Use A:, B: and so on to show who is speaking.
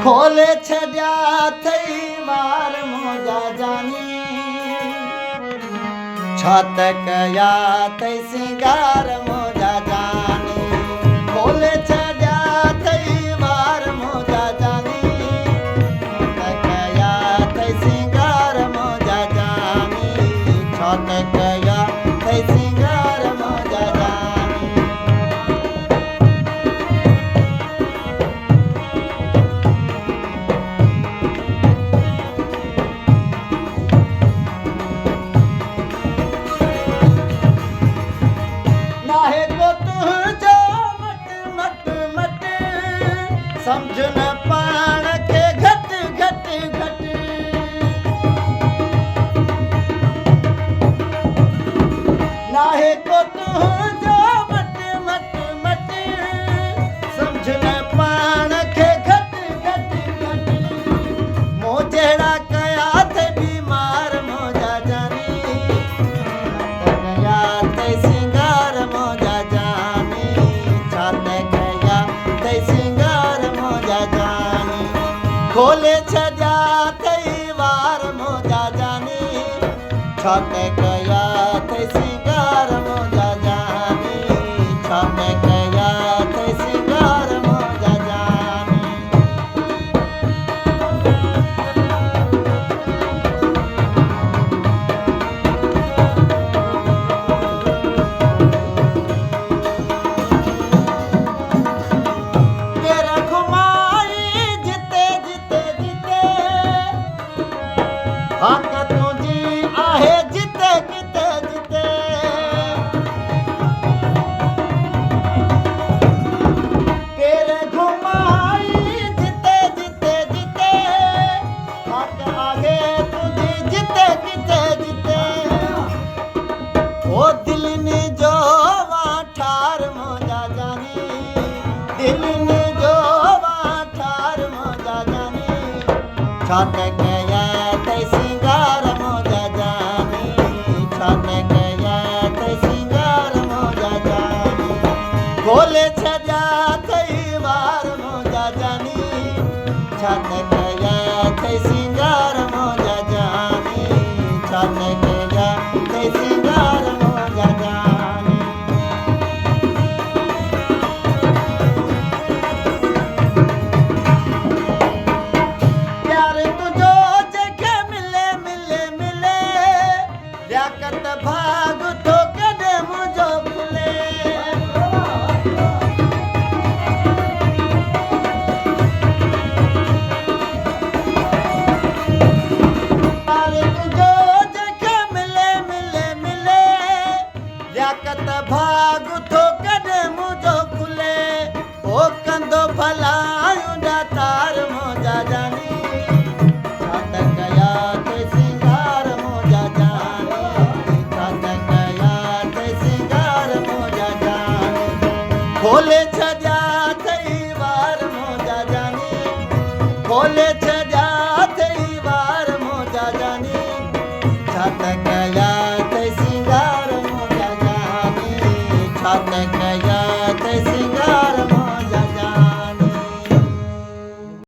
A: खोले छड्या थई वार मोजा जानी छत कया थई सिंगार मोजा जानी खोले छड्या थई वार मोजा जानी छत कया थई सिंगार मोजा जानी छत कया थई सिंगार मोजा जानी नाहे को तुझो मट मट मट समझ न पाण के घट घट घट नाहे को तुझो मट मट मट समझ न पाण के घट घट घट मोजेड़ा कया थे बीमार मोजा जानी गया थे सिंगार मोजा जानी छत गया थे सिंगार मोजा जानी खोले छड्या थई वार मोजा जानी छत गया थे सिंगार मोजा जानी छत गया थे सिंगार मोजा जानी तेरा घुमाई जिते जिते जिते हक तुझी आहे जिते किते जिते तेरे घुमाई जिते जिते जिते हक आहे तुझी जिते किते जिते ओ दिल ने जो ठार मोजा जानी दिल ने जो ठार मोजा जानी छत गया थे सिंगार मोजा जानी छत गया थे सिंगार मोजा जानी खोले छड्या थई वार मोजा जानी छत गया थे सिंगार मोजा जानी छत गया थे सिंगार मोजा जानी प्यार तुझो जखे मिले मिले मिले लियाकत भाग तो कदे मुझो खुले प्यार तुझो जखे मिले मिले मिले लियाकत भाग तो कदे मुझो खुले ओ कंदो भलायूं दा तार मोजा जानी छत गया थे सिंगार मोजा जानी छत गया थे सिंगार मोजा जानी खोले